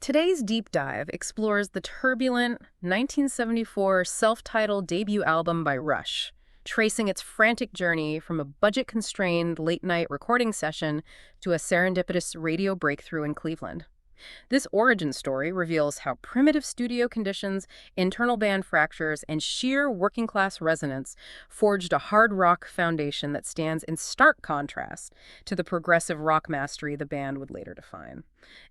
Today's deep dive explores the turbulent 1974 self-titled debut album by Rush, tracing its frantic journey from a budget-constrained late-night recording session to a serendipitous radio breakthrough in Cleveland. This origin story reveals how primitive studio conditions, internal band fractures, and sheer working-class resonance forged a hard rock foundation that stands in stark contrast to the progressive rock mastery the band would later define.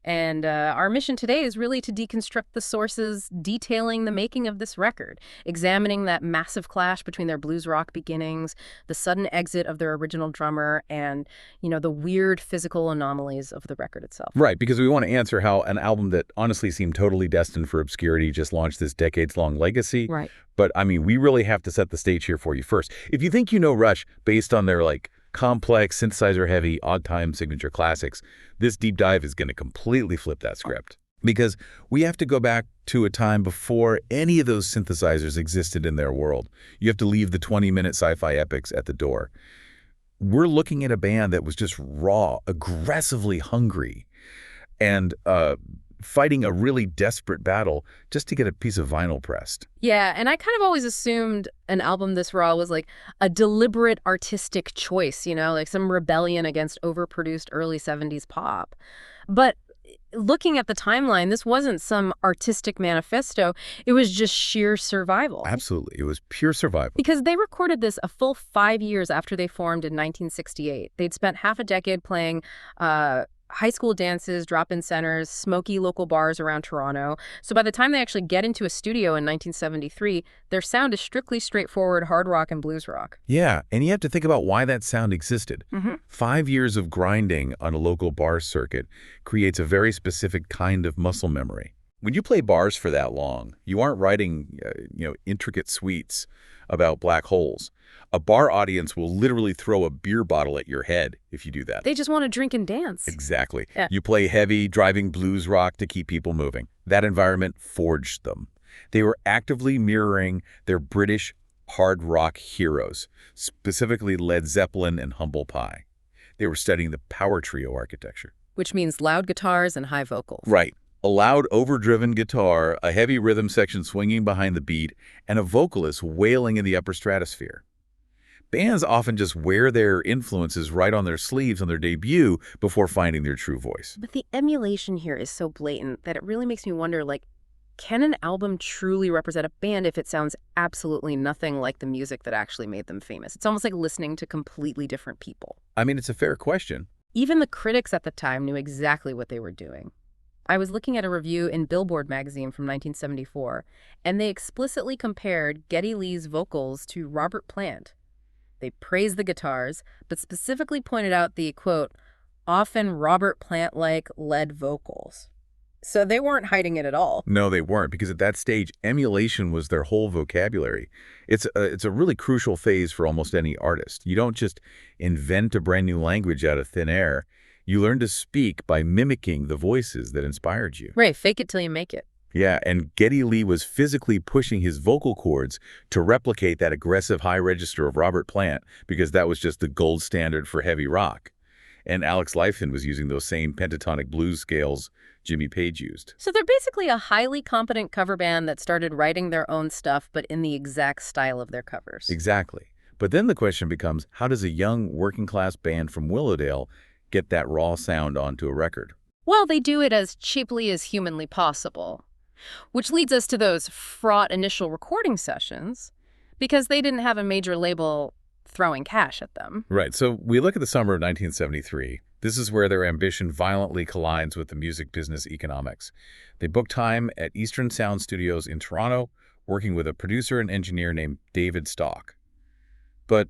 And our mission today is really to deconstruct the sources detailing the making of this record, examining that massive clash between their blues rock beginnings, the sudden exit of their original drummer, and, the weird physical anomalies of the record itself. Right, because we want to answer how an album that honestly seemed totally destined for obscurity just launched this decades-long legacy. Right. But, we really have to set the stage here for you first. If you think you know Rush based on their, complex, synthesizer-heavy, odd-time signature classics, this deep dive is going to completely flip that script. Because we have to go back to a time before any of those synthesizers existed in their world. You have to leave the 20-minute sci-fi epics at the door. We're looking at a band that was just raw, aggressively hungry, and fighting a really desperate battle just to get a piece of vinyl pressed. Yeah, and I kind of always assumed an album this raw was like a deliberate artistic choice, like some rebellion against overproduced early 70s pop. But looking at the timeline, this wasn't some artistic manifesto. It was just sheer survival. Absolutely. It was pure survival. Because they recorded this a full 5 years after they formed in 1968. They'd spent half a decade playing high school dances, drop-in centers, smoky local bars around Toronto. So by the time they actually get into a studio in 1973, their sound is strictly straightforward hard rock and blues rock. Yeah, and you have to think about why that sound existed. 5 years of grinding on a local bar circuit creates a very specific kind of muscle memory. When you play bars for that long, you aren't writing, intricate suites about black holes. A bar audience will literally throw a beer bottle at your head if you do that. They just want to drink and dance. Exactly. Yeah. You play heavy, driving blues rock to keep people moving. That environment forged them. They were actively mirroring their British hard rock heroes, specifically Led Zeppelin and Humble Pie. They were studying the power trio architecture. Which means loud guitars and high vocals. Right. A loud, overdriven guitar, a heavy rhythm section swinging behind the beat, and a vocalist wailing in the upper stratosphere. Bands often just wear their influences right on their sleeves on their debut before finding their true voice. But the emulation here is so blatant that it really makes me wonder, can an album truly represent a band if it sounds absolutely nothing like the music that actually made them famous? It's almost like listening to completely different people. It's a fair question. Even the critics at the time knew exactly what they were doing. I was looking at a review in Billboard magazine from 1974, and they explicitly compared Geddy Lee's vocals to Robert Plant. They praised the guitars, but specifically pointed out the, quote, often Robert Plant-like lead vocals. So they weren't hiding it at all. No, they weren't, because at that stage, emulation was their whole vocabulary. It's a really crucial phase for almost any artist. You don't just invent a brand new language out of thin air. You learn to speak by mimicking the voices that inspired you. Right, fake it till you make it. Yeah, and Geddy Lee was physically pushing his vocal cords to replicate that aggressive high register of Robert Plant, because that was just the gold standard for heavy rock. And Alex Lifeson was using those same pentatonic blues scales Jimmy Page used. So they're basically a highly competent cover band that started writing their own stuff, but in the exact style of their covers. Exactly. But then the question becomes, how does a young working-class band from Willowdale get that raw sound onto a record? Well, they do it as cheaply as humanly possible. Which leads us to those fraught initial recording sessions, because they didn't have a major label throwing cash at them. Right. So we look at the summer of 1973. This is where their ambition violently collides with the music business economics. They book time at Eastern Sound Studios in Toronto, working with a producer and engineer named David Stock. But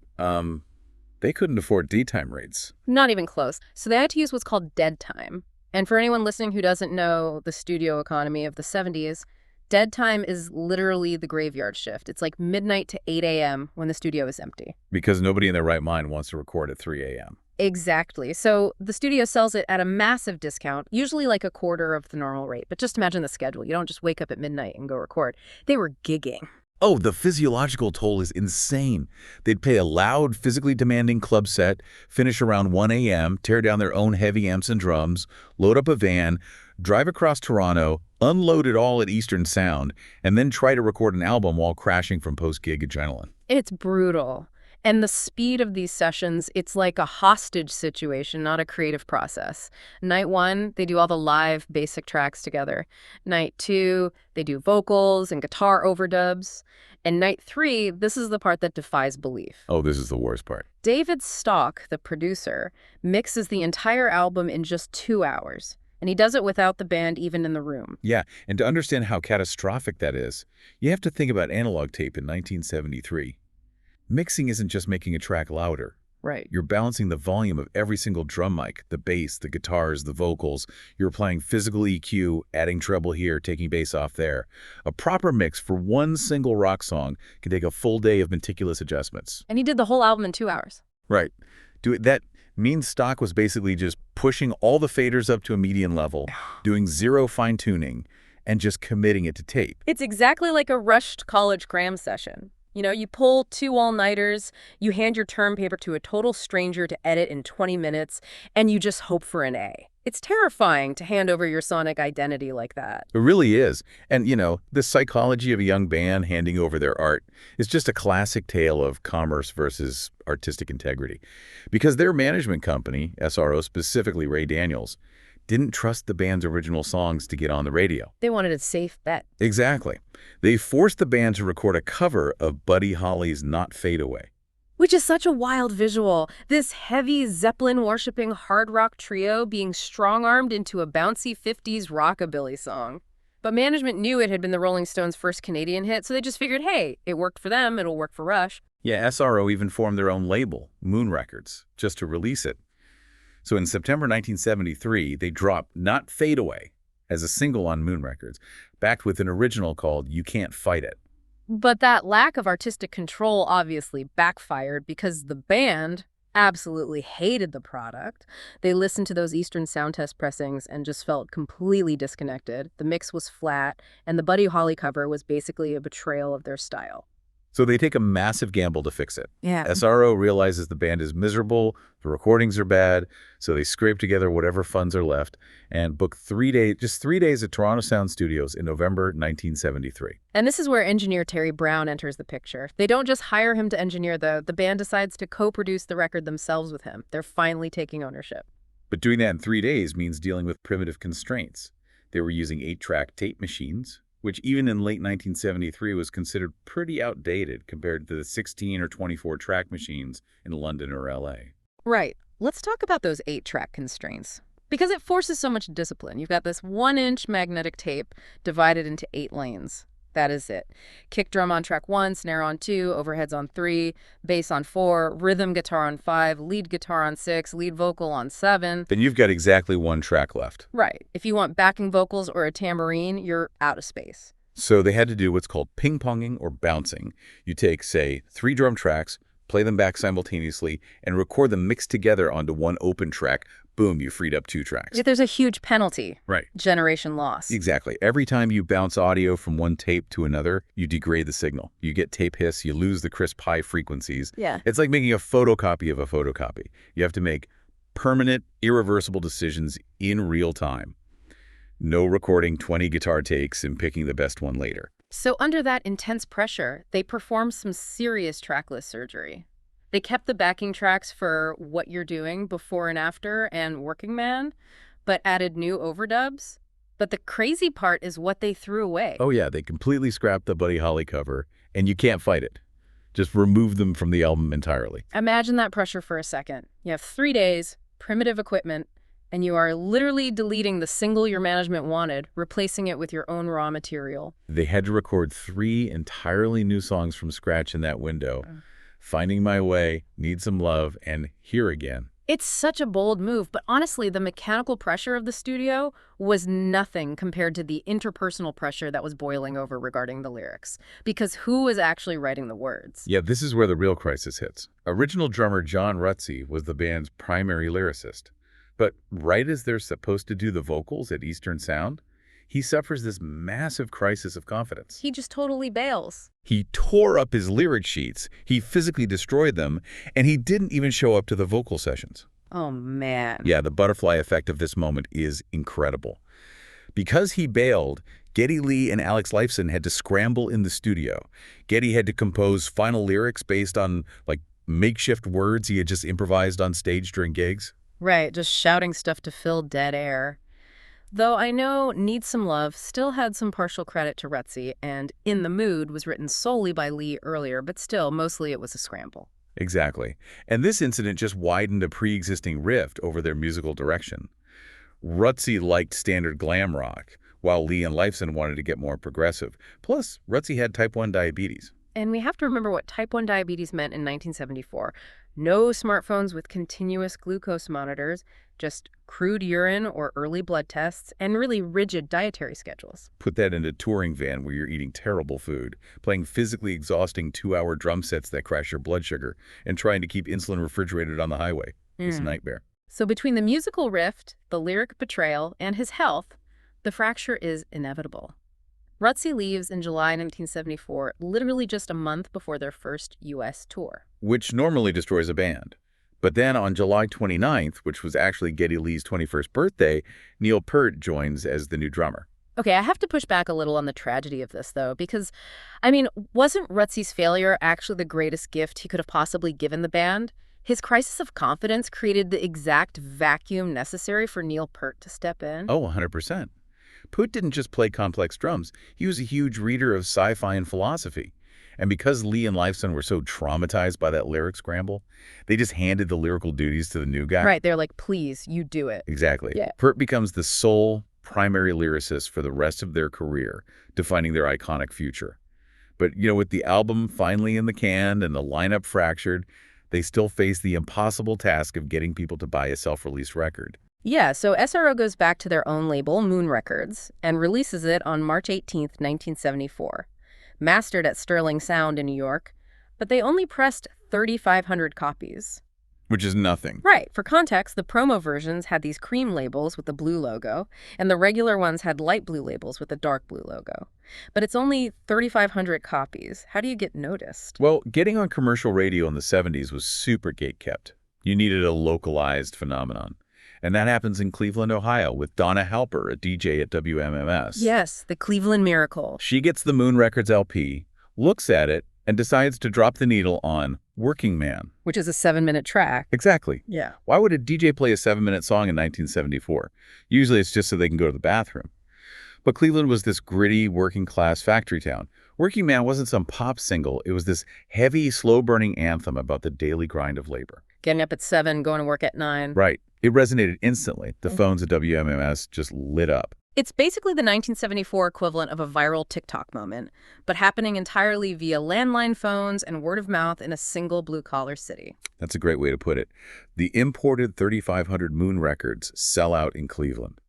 they couldn't afford D-time rates. Not even close. So they had to use what's called dead time. And for anyone listening who doesn't know the studio economy of the 70s, dead time is literally the graveyard shift. It's like midnight to 8 a.m. when the studio is empty. Because nobody in their right mind wants to record at 3 a.m. Exactly. So the studio sells it at a massive discount, usually like a quarter of the normal rate. But just imagine the schedule. You don't just wake up at midnight and go record. They were gigging. Oh, the physiological toll is insane. They'd play a loud, physically demanding club set, finish around 1 a.m., tear down their own heavy amps and drums, load up a van, drive across Toronto, unload it all at Eastern Sound, and then try to record an album while crashing from post-gig adrenaline. It's brutal. And the speed of these sessions, it's like a hostage situation, not a creative process. Night 1, they do all the live basic tracks together. Night 2, they do vocals and guitar overdubs. And night 3, this is the part that defies belief. Oh, this is the worst part. David Stock, the producer, mixes the entire album in just 2 hours. And he does it without the band even in the room. Yeah, and to understand how catastrophic that is, you have to think about analog tape in 1973. Mixing isn't just making a track louder. Right. You're balancing the volume of every single drum mic, the bass, the guitars, the vocals. You're applying physical EQ, adding treble here, taking bass off there. A proper mix for one single rock song can take a full day of meticulous adjustments. And he did the whole album in 2 hours. Right. That means Stock was basically just pushing all the faders up to a median level, doing zero fine-tuning, and just committing it to tape. It's exactly like a rushed college cram session. You know, you pull 2 all-nighters, you hand your term paper to a total stranger to edit in 20 minutes, and you just hope for an A. It's terrifying to hand over your sonic identity like that. It really is. And, the psychology of a young band handing over their art is just a classic tale of commerce versus artistic integrity. Because their management company, SRO, specifically Ray Daniels, didn't trust the band's original songs to get on the radio. They wanted a safe bet. Exactly. They forced the band to record a cover of Buddy Holly's Not Fade Away. Which is such a wild visual. This heavy Zeppelin-worshipping hard rock trio being strong-armed into a bouncy 50s rockabilly song. But management knew it had been the Rolling Stones' first Canadian hit, so they just figured, hey, it worked for them, it'll work for Rush. Yeah, SRO even formed their own label, Moon Records, just to release it. So in September 1973, they dropped Not Fade Away as a single on Moon Records, backed with an original called You Can't Fight It. But that lack of artistic control obviously backfired because the band absolutely hated the product. They listened to those Eastern Sound test pressings and just felt completely disconnected. The mix was flat, and the Buddy Holly cover was basically a betrayal of their style. So they take a massive gamble to fix it. Yeah. SRO realizes the band is miserable, the recordings are bad, so they scrape together whatever funds are left and book 3 days, just 3 days at Toronto Sound Studios in November 1973. And this is where engineer Terry Brown enters the picture. They don't just hire him to engineer, though. The band decides to co-produce the record themselves with him. They're finally taking ownership. But doing that in 3 days means dealing with primitive constraints. They were using 8-track tape machines, which even in late 1973 was considered pretty outdated compared to the 16 or 24-track machines in London or LA. Right. Let's talk about those 8-track constraints. Because it forces so much discipline. You've got this 1-inch magnetic tape divided into 8 lanes. That is it. Kick drum on track 1, snare on 2, overheads on 3, bass on 4, rhythm guitar on 5, lead guitar on 6, lead vocal on 7. Then you've got exactly 1 track left. Right. If you want backing vocals or a tambourine, you're out of space. So they had to do what's called ping-ponging or bouncing. You take, say, 3 drum tracks, play them back simultaneously, and record them mixed together onto 1 open track. Boom, you freed up 2 tracks. Yet there's a huge penalty. Right. Generation loss. Exactly. Every time you bounce audio from one tape to another, you degrade the signal. You get tape hiss, you lose the crisp high frequencies. Yeah. It's like making a photocopy of a photocopy. You have to make permanent, irreversible decisions in real time. No recording 20 guitar takes and picking the best one later. So under that intense pressure, they performed some serious tracklist surgery. They kept the backing tracks for What You're Doing, Before and After, and Working Man, but added new overdubs. But the crazy part is what they threw away. Oh yeah, they completely scrapped the Buddy Holly cover, and You Can't Fight It. Just remove them from the album entirely. Imagine that pressure for a second. You have 3 days, primitive equipment, and you are literally deleting the single your management wanted, replacing it with your own raw material. They had to record 3 entirely new songs from scratch in that window. Finding My Way, Need Some Love, and Here Again. It's such a bold move, but honestly, the mechanical pressure of the studio was nothing compared to the interpersonal pressure that was boiling over regarding the lyrics. Because who was actually writing the words? Yeah, this is where the real crisis hits. Original drummer John Rutsey was the band's primary lyricist. But right as they're supposed to do the vocals at Eastern Sound, he suffers this massive crisis of confidence. He just totally bails. He tore up his lyric sheets, he physically destroyed them, and he didn't even show up to the vocal sessions. Oh, man. Yeah, the butterfly effect of this moment is incredible. Because he bailed, Geddy Lee and Alex Lifeson had to scramble in the studio. Geddy had to compose final lyrics based on, like, makeshift words he had just improvised on stage during gigs. Right, just shouting stuff to fill dead air. Though I know Need Some Love still had some partial credit to Rutsey, and In the Mood was written solely by Lee earlier, but still, mostly it was a scramble. Exactly. And this incident just widened a pre-existing rift over their musical direction. Rutsey liked standard glam rock, while Lee and Lifeson wanted to get more progressive. Plus, Rutsey had type 1 diabetes. And we have to remember what type 1 diabetes meant in 1974. No smartphones with continuous glucose monitors, just crude urine or early blood tests, and really rigid dietary schedules. Put that in a touring van where you're eating terrible food, playing physically exhausting 2-hour drum sets that crash your blood sugar, and trying to keep insulin refrigerated on the highway. It's a nightmare. So between the musical rift, the lyric betrayal, and his health, the fracture is inevitable. Rutsey leaves in July 1974, literally just a month before their first U.S. tour. Which normally destroys a band. But then on July 29th, which was actually Geddy Lee's 21st birthday, Neil Peart joins as the new drummer. Okay, I have to push back a little on the tragedy of this, though, because, wasn't Rutsey's failure actually the greatest gift he could have possibly given the band? His crisis of confidence created the exact vacuum necessary for Neil Peart to step in. Oh, 100%. Peart didn't just play complex drums. He was a huge reader of sci-fi and philosophy. And because Lee and Lifeson were so traumatized by that lyric scramble, they just handed the lyrical duties to the new guy. Right, they're like, please, you do it. Exactly. Yeah. Peart becomes the sole primary lyricist for the rest of their career, defining their iconic future. But, with the album finally in the can and the lineup fractured, they still face the impossible task of getting people to buy a self-released record. Yeah, so SRO goes back to their own label, Moon Records, and releases it on March 18th, 1974. Mastered at Sterling Sound in New York, but they only pressed 3,500 copies. Which is nothing. Right. For context, the promo versions had these cream labels with the blue logo, and the regular ones had light blue labels with the dark blue logo. But it's only 3,500 copies. How do you get noticed? Well, getting on commercial radio in the 70s was super gatekept. You needed a localized phenomenon. And that happens in Cleveland, Ohio, with Donna Halper, a DJ at WMMS. Yes, the Cleveland Miracle. She gets the Moon Records LP, looks at it, and decides to drop the needle on Working Man. Which is a 7-minute track. Exactly. Yeah. Why would a DJ play a 7-minute song in 1974? Usually it's just so they can go to the bathroom. But Cleveland was this gritty, working-class factory town. Working Man wasn't some pop single. It was this heavy, slow-burning anthem about the daily grind of labor. Getting up at 7, going to work at 9. Right. It resonated instantly. The phones at WMMS just lit up. It's basically the 1974 equivalent of a viral TikTok moment, but happening entirely via landline phones and word of mouth in a single blue-collar city. That's a great way to put it. The imported 3,500 Moon Records sell out in Cleveland.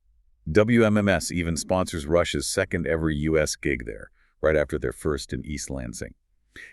WMMS even sponsors Rush's second-ever U.S. gig there, right after their first in East Lansing.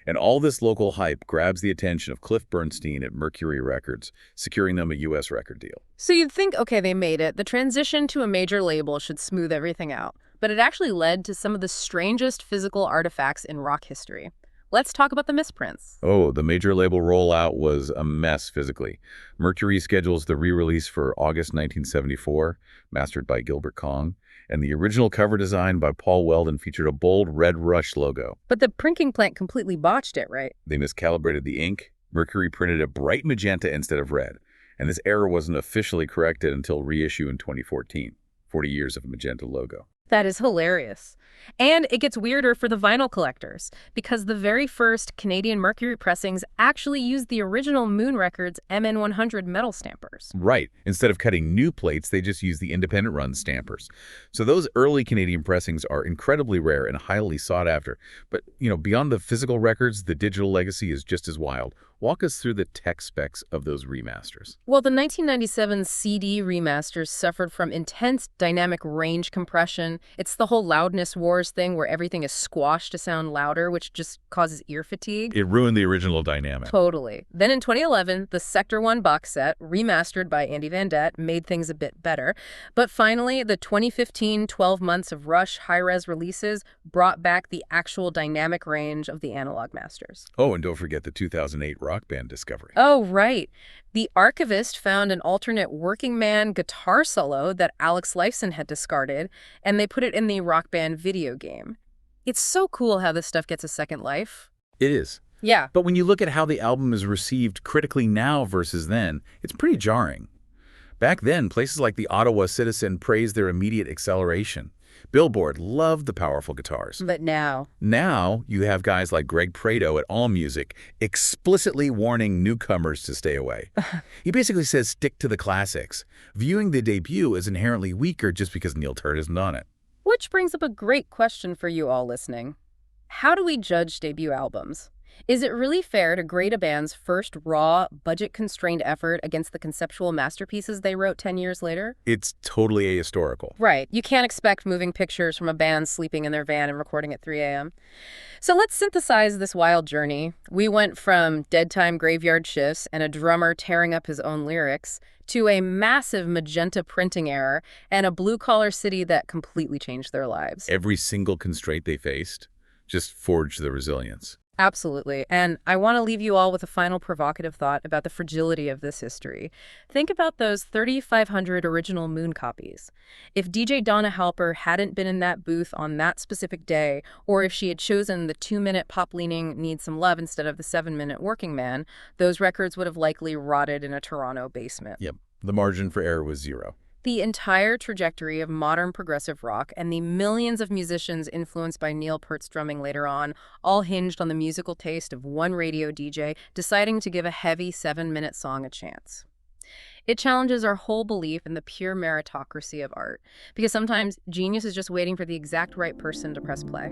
And all this local hype grabs the attention of Cliff Bernstein at Mercury Records, securing them a U.S. record deal. So you'd think, okay, they made it. The transition to a major label should smooth everything out. But it actually led to some of the strangest physical artifacts in rock history. Let's talk about the misprints. Oh, the major label rollout was a mess physically. Mercury schedules the re-release for August 1974, mastered by Gilbert Kong, and the original cover design by Paul Weldon featured a bold red Rush logo. But the printing plant completely botched it, right? They miscalibrated the ink. Mercury printed a bright magenta instead of red, and this error wasn't officially corrected until reissue in 2014, 40 years of a magenta logo. That is hilarious. And it gets weirder for the vinyl collectors, because the very first Canadian Mercury pressings actually used the original Moon Records MN100 metal stampers. Right. Instead of cutting new plates, they just used the independent run stampers. So those early Canadian pressings are incredibly rare and highly sought after. But, beyond the physical records, the digital legacy is just as wild. Walk us through the tech specs of those remasters. Well, the 1997 CD remasters suffered from intense dynamic range compression. It's the whole loudness war Doors thing where everything is squashed to sound louder, which just causes ear fatigue. It ruined the original dynamic. Totally. Then in 2011, the Sector 1 box set, remastered by Andy Van Dett, made things a bit better. But finally, the 2015 12 months of Rush high-res releases brought back the actual dynamic range of the analog masters. Oh, and don't forget the 2008 Rock Band discovery. Oh, right. The archivist found an alternate working man guitar solo that Alex Lifeson had discarded, and they put it in the Rock Band video game. It's so cool how this stuff gets a second life. It is. Yeah. But when you look at how the album is received critically now versus then, it's pretty jarring. Back then, places like the Ottawa Citizen praised their immediate acceleration. Billboard loved the powerful guitars. But now You have guys like Greg Prato at AllMusic explicitly warning newcomers to stay away. He basically says stick to the classics, viewing the debut as inherently weaker just because Neil Peart isn't on it. Which brings up a great question for you all listening. How do we judge debut albums? Is it really fair to grade a band's first raw, budget-constrained effort against the conceptual masterpieces they wrote 10 years later? It's totally ahistorical. Right. You can't expect moving pictures from a band sleeping in their van and recording at 3 a.m. So let's synthesize this wild journey. We went from dead time graveyard shifts and a drummer tearing up his own lyrics to a massive magenta printing error and a blue-collar city that completely changed their lives. Every single constraint they faced just forged the resilience. Absolutely. And I want to leave you all with a final provocative thought about the fragility of this history. Think about those 3,500 original Moon copies. If DJ Donna Halper hadn't been in that booth on that specific day, or if she had chosen the 2-minute pop-leaning Need Some Love instead of the 7-minute Working Man, those records would have likely rotted in a Toronto basement. Yep. The margin for error was zero. The entire trajectory of modern progressive rock and the millions of musicians influenced by Neil Peart's drumming later on all hinged on the musical taste of one radio DJ deciding to give a heavy 7-minute song a chance. It challenges our whole belief in the pure meritocracy of art, because sometimes genius is just waiting for the exact right person to press play.